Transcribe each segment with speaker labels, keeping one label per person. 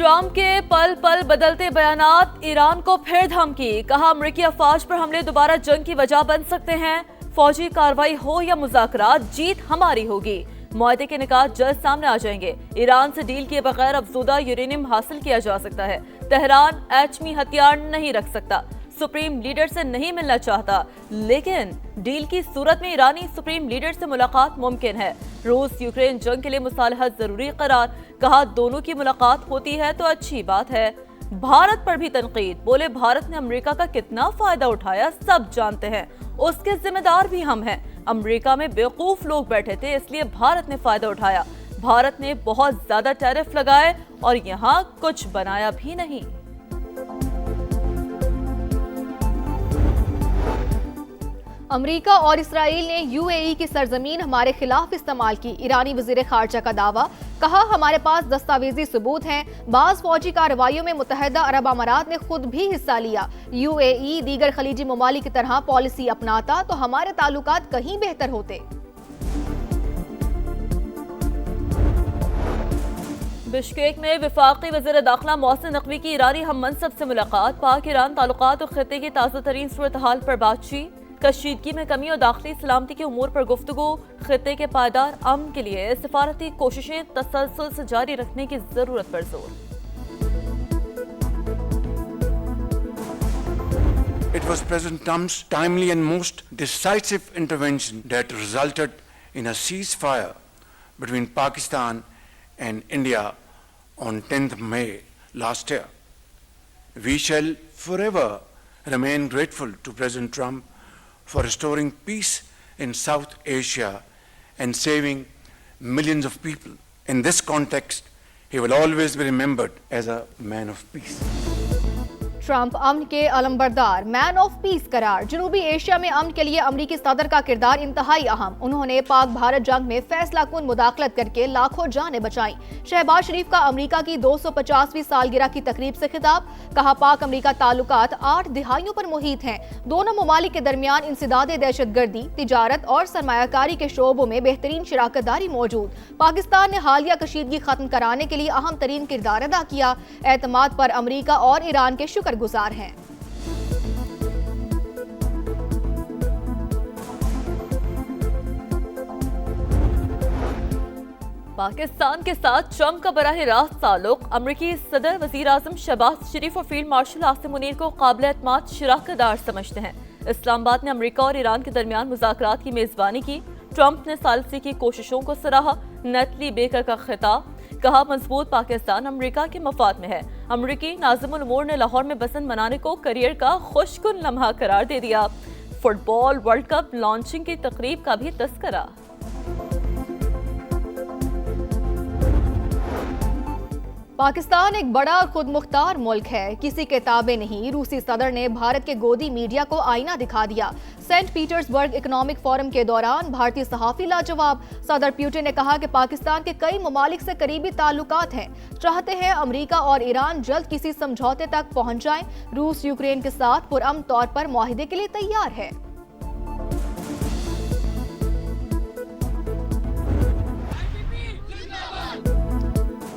Speaker 1: Trump के पल पल बदलते बयानात, ईरान को फिर धमकी, कहा अमेरिकी अफवाज पर हमले दोबारा जंग की वजह बन सकते हैं। फौजी कार्रवाई हो या मुज़ाकरात, जीत हमारी होगी। मुआहदे के निकात जल्द सामने आ जाएंगे। ईरान से डील किए बगैर अफजूदा यूरेनियम हासिल किया जा सकता है। तेहरान एटमी हथियार नहीं रख सकता। सुप्रीम लीडर से नहीं मिलना चाहता, लेकिन डील की सूरत में ईरानी सुप्रीम लीडर से मुलाकात मुमकिन है। रूस यूक्रेन जंग के लिए मुसालहत जरूरी करार, कहा दोनों की मुलाकात होती है तो अच्छी बात है। भारत पर भी तनकीद, बोले भारत ने अमेरिका का कितना फायदा उठाया सब जानते हैं, उसके जिम्मेदार भी हम हैं। अमेरिका में बेवकूफ लोग बैठे थे, इसलिए भारत ने फायदा उठाया। भारत ने बहुत ज्यादा टैरिफ लगाए और यहाँ कुछ बनाया भी नहीं।
Speaker 2: अमेरिका और इसराइल ने यूएई की सरजमीन हमारे खिलाफ इस्तेमाल की, ईरानी वजीर खारजा का दावा, कहा हमारे पास दस्तावेजी सबूत हैं। बाज फौजी कार्रवाइयों में मुत्तहदा अरब अमारात ने खुद भी हिस्सा लिया। यूएई दीगर खलीजी ममालिक की तरह पॉलिसी अपनाता तो हमारे ताल्लुकात कहीं बेहतर होते।
Speaker 1: बिश्केक में वफाकी वज़ीर दाखिला मोहसिन नकवी की ईरानी हम मनसब से मुलाकात, पाक ईरान ताल्लुकात और खित्ते की ताज़ा तरीन सूरत हाल पर बातचीत, कशीदगी में कमी और दाखिली सलामती के उमूर पर गुफ्तगू, खित्ते के पायदार अमन के लिए सिफारती कोशिशें तसलसल से जारी रखने की जरूरत पर जोर।
Speaker 3: It was President Trump's timely and most decisive intervention that resulted in a ceasefire between Pakistan and India on 10th May last year. We shall forever remain grateful to President Trump for restoring peace in South Asia and saving millions of people. In this context, he will always be remembered as a man of peace.
Speaker 2: Trump अमन के अलमबरदार, man of peace करार। जनूबी Asia में अमन के लिए अमरीकी सदर का किरदार इंतहाई अहम। उन्होंने पाक भारत जंग में फैसला कुन मुदाखलत करके लाखों जानें बचाई। शहबाज शरीफ का अमरीका की 250वीं सालगिरह की तकरीब से खिताब, कहा पाक अमरीका ताल्लुकात 8 दिहाइयों पर मुहित हैं। दोनों ममालिक के दरमियान इंसदादे दहशतगर्दी, तिजारत और सरमायाकारी के शोबों में बेहतरीन शराकतदारी मौजूद। पाकिस्तान ने हालिया कशीदगी खत्म कराने के लिए अहम तरीन किरदार अदा किया। एतमाद पर अमरीका और ईरान के शुक्र गुजार हैं।
Speaker 1: पाकिस्तान के साथ ट्रंप का बराह रास्त ताल्लुक, अमरीकी सदर वजीर आजम शहबाज शरीफ और फील्ड मार्शल आसिम मुनीर को काबिल एतमाद शराकतदार समझते हैं। इस्लामाबाद ने अमरीका और ईरान के दरमियान मुज़ाकरात की मेजबानी की। ट्रंप ने सालसी की कोशिशों को सराहा। नेतली बेकर का खिताब, कहा मजबूत पाकिस्तान अमेरिका के मफाद में है। अमरीकी नाज़िमुल उमूर ने लाहौर में बसंत मनाने को करियर का खुशकुन लम्हा करार दे दिया। फुटबॉल वर्ल्ड कप लॉन्चिंग की तकरीब का भी तस्करा।
Speaker 2: पाकिस्तान एक बड़ा खुद मुख्तार मुल्क है, किसी के ताबे नहीं। रूसी सदर ने भारत के गोदी मीडिया को आईना दिखा दिया। सेंट पीटर्सबर्ग इकोनॉमिक फोरम के दौरान भारतीय सहाफी लाजवाब। सदर पुतिन ने कहा कि पाकिस्तान के कई ममालिक से करीबी ताल्लुकात हैं, चाहते हैं अमेरिका और ईरान जल्द किसी समझौते तक पहुंच जाएं। रूस यूक्रेन के साथ पुरअमन तौर पर मुआहिदे के लिए तैयार है।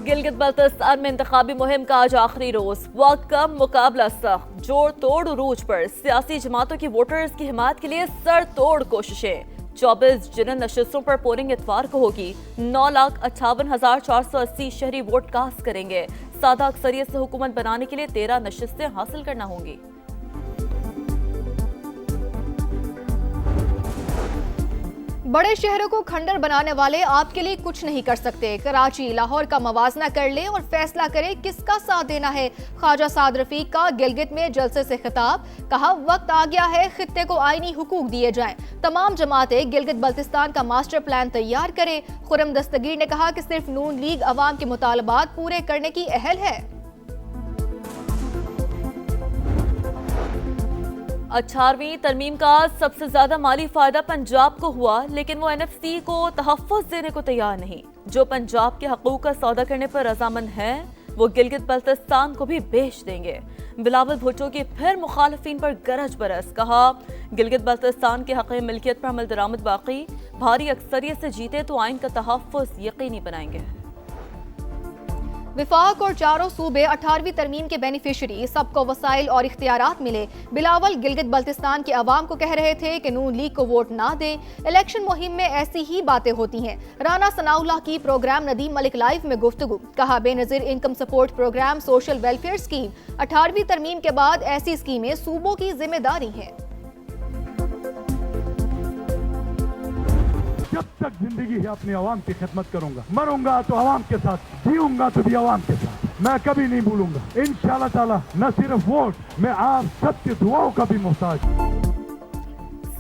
Speaker 1: गिलगित बल्तिस्तान में इंतखाबी मुहिम का आज आखिरी रोज, वक्त कम, मुकाबला सख्त, जोड़ तोड़ उरूज पर। सियासी जमातों की वोटर्स की हिमायत के लिए सर तोड़ कोशिशें। 24 जनरल नशस्तों पर पोलिंग इतवार को होगी। 9,58,480 शहरी वोट कास्ट करेंगे। सादा अक्सरियत से हुकूमत बनाने के लिए 13 नशस्तें हासिल करना होंगी।
Speaker 2: बड़े शहरों को खंडर बनाने वाले आपके लिए कुछ नहीं कर सकते। कराची लाहौर का मवाजना कर ले और फैसला करे किसका साथ देना है। ख्वाजा साद रफीक का गिलगित में जलसे से खिताब, कहा वक्त आ गया है खित्ते को आईनी हुकूक दिए जाएं। तमाम जमातें गिलगित बल्तिस्तान का मास्टर प्लान तैयार करें। खुर्रम दस्तगीर ने कहा कि सिर्फ नून लीग अवाम के मुतालबात पूरे करने की अहल है।
Speaker 1: 18वीं तरमीम का सबसे ज्यादा माली फायदा पंजाब को हुआ, लेकिन वो एनएफसी को तहफ़्फ़ुज़ देने को तैयार नहीं। जो पंजाब के हकूक़ का सौदा करने पर रजामंद हैं, वो गिलगित बल्तिस्तान को भी बेच देंगे। बिलावल भुट्टो की फिर मुखालिफिन पर गरज बरस, कहा गिलगित बल्तिस्तान के हक़ मिल्कियत पर अमल दरामद बाकी, भारी अक्सरियत से जीते तो आइन का तहफ़्फ़ुज़ यकीनी बनाएंगे।
Speaker 2: विफाक और चारों सूबे 18वीं तरमीम के बेनिफिशरी, सबको वसाइल और इख्तियारात मिले। बिलावल गिलगित बल्तिस्तान के अवाम को कह रहे थे कि नून लीग को वोट ना दें। इलेक्शन मुहिम में ऐसी ही बातें होती हैं। राना सनाउल्लाह की प्रोग्राम नदीम मलिक लाइव में गुफ्तगू, कहा Benazir income support programme social welfare scheme 18वीं तरमीम के बाद ऐसी स्कीमें सूबों की जिम्मेदारी है।
Speaker 4: जब तक जिंदगी है अपनी आवाम की खिदमत करूंगा, मरूंगा तो आवाम के साथ, जीऊंगा तो भी आवाम के साथ। मैं कभी नहीं भूलूंगा इंशाअल्लाह ताला, न सिर्फ वोट, मैं आप सबकी दुआओं का भी मोहताज।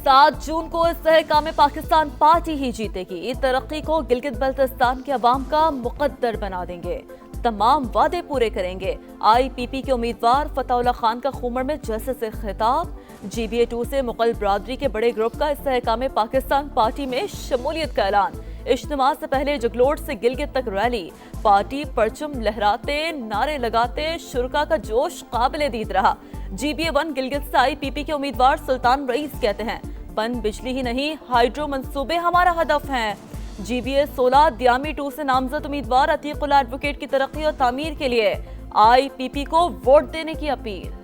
Speaker 1: 7 जून को इस्तेहकाम पाकिस्तान पार्टी ही जीतेगी। तरक्की को गिलगित बल्तिस्तान के अवाम का मुकद्दर बना देंगे, तमाम वादे पूरे करेंगे। IPP के उम्मीदवार फतहुल्लाह खान का खूमर में जैसे से खिताब। GBA2 से मुगल बरादरी के बड़े ग्रुप का इस्तेहकाम पाकिस्तान पार्टी में शमूलियत का ऐलान। इज्तिमा से पहले जगलोट से गिलगित तक रैली, पार्टी परचम लहराते नारे लगाते शुरका का जोश काबिले दीद रहा। GBA1 गिलगित से IPP के उम्मीदवार सुल्तान रईस कहते हैं, पन बिजली ही नहीं हाइड्रो मंसूबे हमारा हदफ हैं। GBA16 दियामी 2 से नामजद उम्मीदवार अतीकुल्लाह एडवोकेट की तरक्की और तामीर के लिए IPP को वोट देने की अपील।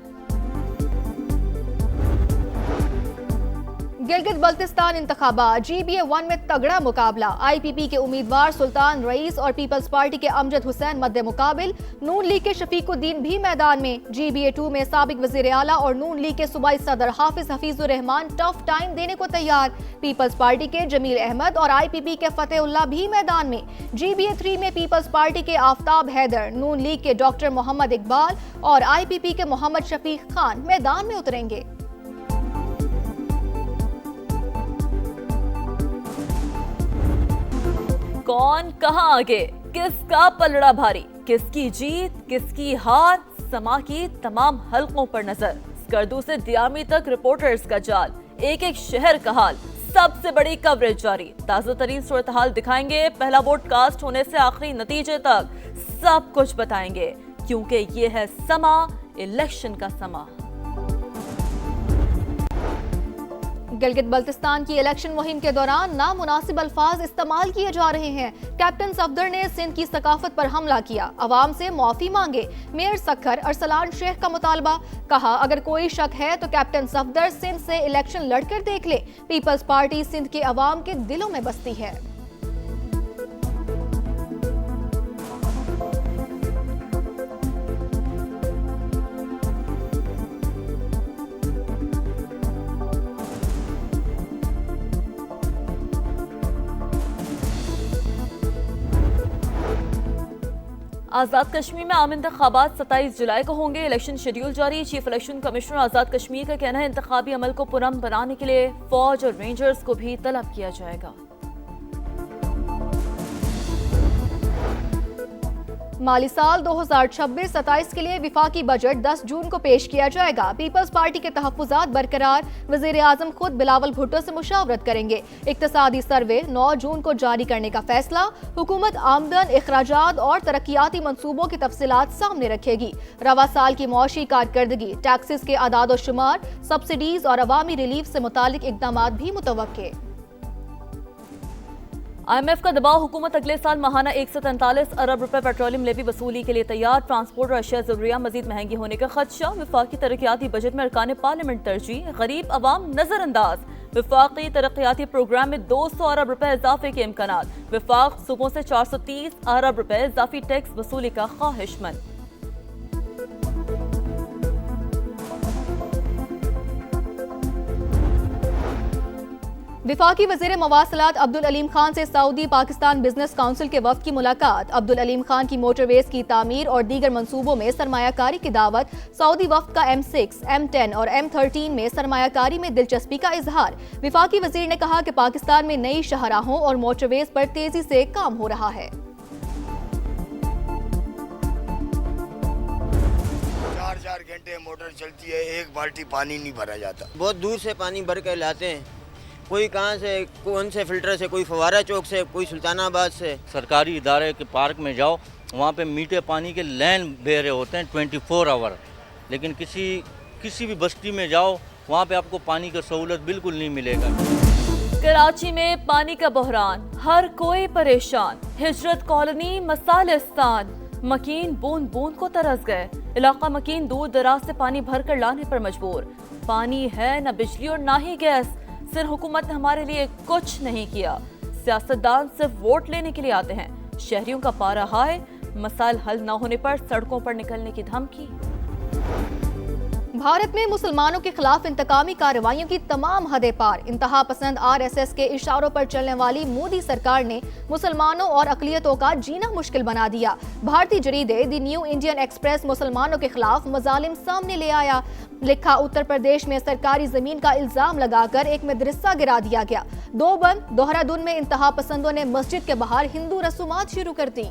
Speaker 2: गिलगित बल्तिस्तान इंतखाबात, GBA1 में तगड़ा मुकाबला। IPP के उम्मीदवार सुल्तान रईस और पीपल्स पार्टी के अमजद हुसैन मद्दे मुकाबिल। नून लीग के शफीकुद्दीन भी मैदान में। GBA2 में साबिक वजीर आला और नून लीग के सूबाई सदर हाफिज हफीजुर रहमान टफ टाइम देने को तैयार। पीपल्स पार्टी के जमील अहमद और IPP के फतेहुल्लाह भी मैदान में। GBA3 में पीपल्स पार्टी के आफ्ताब हैदर, नून लीग के डॉक्टर मोहम्मद इकबाल और IPP के मोहम्मद शफीक खान मैदान में उतरेंगे।
Speaker 1: कौन कहां आगे, किसका पलड़ा भारी, किसकी जीत किसकी हार, समा की तमाम हलकों पर नजर। स्कर्दू से दियामी तक रिपोर्टर्स का जाल, एक एक शहर का हाल, सबसे बड़ी कवरेज जारी। ताजा तरीन सूरत हाल दिखाएंगे, पहला वोट कास्ट होने से आखिरी नतीजे तक सब कुछ बताएंगे, क्योंकि ये है समा, इलेक्शन का समा।
Speaker 2: गिलगित बल्तिस्तान की इलेक्शन मुहिम के दौरान नामुनासिब अल्फाज इस्तेमाल किए जा रहे हैं। कैप्टन सफदर ने सिंध की सकाफत पर हमला किया, अवाम से माफी मांगे। मेयर सखर अरसलान शेख का मुतालबा, कहा अगर कोई शक है तो कैप्टन सफदर सिंध से इलेक्शन लड़कर देख ले। पीपल्स पार्टी सिंध के अवाम के दिलों में बसती है।
Speaker 1: आजाद कश्मीर में आम इंतखाबात 27 जुलाई को होंगे। इलेक्शन शेड्यूल जारी। चीफ इलेक्शन कमिश्नर आजाद कश्मीर का कहना है इंतखाबी अमल को पुरअमन बनाने के लिए फौज और रेंजर्स को भी तलब किया जाएगा।
Speaker 2: माली साल 2026-27 के लिए विफाकी बजट 10 जून को पेश किया जाएगा। पीपल्स पार्टी के तहफ्फुजात बरकरार। वजीर आजम खुद बिलावल भुट्टो से मुशावरत करेंगे। इक्तसादी सर्वे 9 जून को जारी करने का फैसला। हुकूमत आमदन, इखराजात और तरक्याती मंसूबों की तफसीलात सामने रखेगी। रवा साल की मौशी कारकर्दगी, टैक्सेस के आदाद और शुमार, सब्सिडीज और अवामी रिलीफ से मुतालिक इकदामात भी मुतवक्के।
Speaker 1: IMF का दबाव, हुकूमत अगले साल माहाना 143 अरब रुपए पेट्रोलियम लेवी वसूली के लिए तैयार। ट्रांसपोर्ट और अशिया ज़रूरिया मजीद महंगी होने का खदशा। विफाकी तरक्याती बजट में अरकान पार्लियामेंट तरजीह, गरीब अवाम नजरअंदाज। विफाकी तरक्याती प्रोग्राम में 200 अरब रुपए इजाफे के इम्कानात। विफाक सूबों से 430 अरब रुपए इजाफी टैक्स वसूली का ख्वाहिशमंद।
Speaker 2: विफाकी वज़ीर मवासलात अब्दुल अलीम खान से सऊदी पाकिस्तान बिजनेस काउंसिल के वफ्द की मुलाकात। अब्दुल अलीम खान की मोटरवेज की तामीर और दीगर मंसूबों में सरमायाकारी की दावत। सऊदी वफ्द का M6, M10 और M13 में सरमायाकारी में दिलचस्पी का इजहार। विफाकी वज़ीर ने कहा कि पाकिस्तान में नई शाहराहों और मोटरवेज पर तेजी से काम हो रहा है।
Speaker 5: 4 घंटे मोटर चलती है, एक बाल्टी पानी नहीं भरा जाता।
Speaker 6: बहुत दूर से पानी भर के लाते हैं, कोई कहाँ से, कौन से फिल्टर से, कोई फवारा चौक से, कोई सुल्तानाबाद से।
Speaker 7: सरकारी इदारे के पार्क में जाओ, वहाँ पे मीठे पानी के लैन बह रहे होते हैं 24 आवर, लेकिन किसी भी बस्ती में जाओ वहाँ पे आपको पानी की सहूलत बिल्कुल नहीं मिलेगा।
Speaker 1: कराची में पानी का बहरान, हर कोई परेशान। हिजरत कॉलोनी, मसालिस्तान, मकीन बूंद बूंद को तरस गए। इलाका मकीन दूर दराज से पानी भरकर लाने पर मजबूर। पानी है न बिजली और ना ही गैस। सिर्फ हुकूमत ने हमारे लिए कुछ नहीं किया। सियासतदान सिर्फ वोट लेने के लिए आते हैं। शहरियों का पारा हाय, मसाइल हल न होने पर सड़कों पर निकलने की धमकी।
Speaker 2: भारत में मुसलमानों के खिलाफ इंतकामी कार्रवाइयों की तमाम हदें पार। इंतहा पसंद RSS के इशारों पर चलने वाली मोदी सरकार ने मुसलमानों और अकलियतों का जीना मुश्किल बना दिया। भारतीय जरीदे द न्यू इंडियन एक्सप्रेस मुसलमानों के खिलाफ मजालिम सामने ले आया। लिखा, उत्तर प्रदेश में सरकारी जमीन का इल्जाम लगाकर एक मदरसा गिरा दिया गया। दो बंद। देहरादून में इंतहा पसंदों ने मस्जिद के बाहर हिंदू रसूमात शुरू कर दी।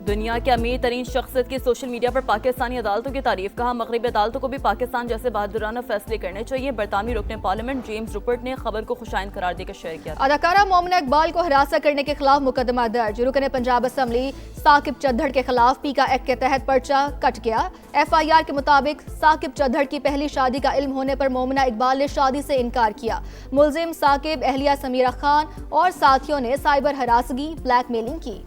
Speaker 1: दुनिया के अमीर तरीन शख्सियत की सोशल मीडिया पर पाकिस्तानी अदालतों की तारीफ। कहा, मगरबी अदालतों को भी पाकिस्तान जैसे बहादुराना फैसले करने चाहिए। बरतानवी रुकने पार्लियामेंट जेम्स रुपर्ट ने खबर को खुशाइन करार देकर शेयर किया।
Speaker 2: अदाकारा मोमिना इकबाल को हिरासत करने के खिलाफ मुकदमा दर्ज। रुकने पंजाब असम्बली साकिब चद्दड़ के खिलाफ पीका एक्ट के तहत पर्चा कट गया। FIR के मुताबिक साकिब चद्दड़ की पहली शादी का इल्म होने पर मोमिना इकबाल ने शादी से इनकार किया। मुलजिम साकिब, एहलिया समीरा खान और साथियों ने साइबर हरासगी, ब्लैकमेलिंग की।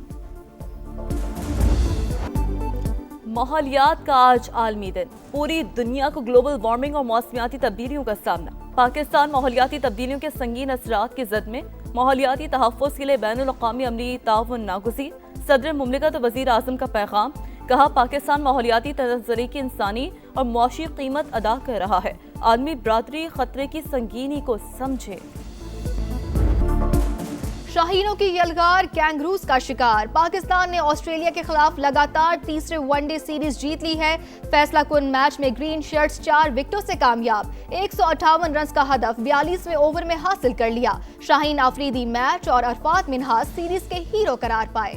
Speaker 1: माहौलियात का आज आलमी दिन। पूरी दुनिया को ग्लोबल वार्मिंग और मौसमियाती तब्दीलियों का सामना। पाकिस्तान माहौलियाती तब्दीलियों के संगीन असरात की जद में माहौलियाती तहफ़्फ़ुज़ के लिए बैनुल-अक़वामी अमली ताउन नागुज़ीर। सदर मुमलिकत वज़ीर आज़म का पैगाम। कहा, पाकिस्तान माहौलियाती तनज़्ज़ुरी की इंसानी और मुआशी कीमत अदा कर रहा है। आलमी बरादरी खतरे की संगीनी को समझे।
Speaker 2: शाहीनों की यलगार कैंगरूज का शिकार। पाकिस्तान ने ऑस्ट्रेलिया के खिलाफ लगातार तीसरे वनडे सीरीज जीत ली है। फैसला कुन मैच में ग्रीन शर्ट्स 4 विकेटों से कामयाब। 158 रन का हदफ 42वें ओवर में हासिल कर लिया। शाहीन आफरीदी मैच और अरफात मिन्हाज सीरीज के हीरो करार पाए।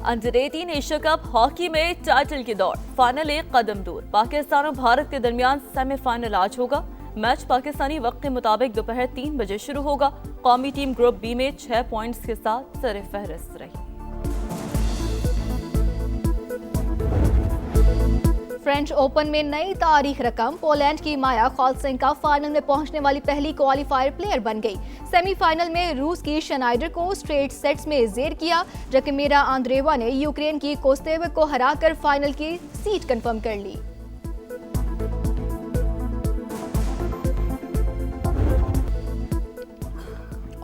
Speaker 1: अंडर 18 एशिया कप हॉकी में टाइटल की दौड़। फाइनल एक कदम दूर। पाकिस्तान और भारत के दरमियान सेमीफाइनल आज होगा। मैच पाकिस्तानी वक्त के मुताबिक दोपहर 3 बजे शुरू होगा। कौमी टीम ग्रुप बी में 6 पॉइंट्स के साथ सर-ए-फहरिस्त रही।
Speaker 2: फ्रेंच ओपन में नई तारीख रकम। पोलैंड की माया खोल्सेंका फाइनल में पहुंचने वाली पहली क्वालिफायर प्लेयर बन गई। सेमीफाइनल में रूस की शनाइडर को स्ट्रेट सेट्स में जेर किया, जबकि मीरा आंद्रेवा ने यूक्रेन की कोस्तेव को हराकर फाइनल की सीट कंफर्म कर ली।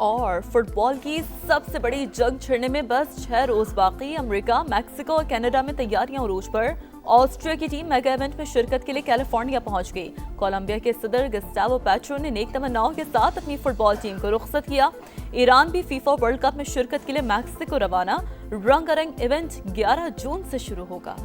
Speaker 1: और फुटबॉल की सबसे बड़ी जंग छिड़ने में बस 6 रोज बाकी। अमेरिका, मैक्सिको और कनाडा में तैयारियां उरूज पर। ऑस्ट्रिया की टीम मेगा इवेंट में शिरकत के लिए कैलिफोर्निया पहुंच गई। कोलंबिया के सदर गस्टावो पेट्रो ने नेक तमन्नाओं के साथ अपनी फुटबॉल टीम को रुखसत किया। ईरान भी फीफा वर्ल्ड कप में शिरकत के लिए मैक्सिको रवाना। रंगारंग इवेंट 11 जून से शुरू होगा।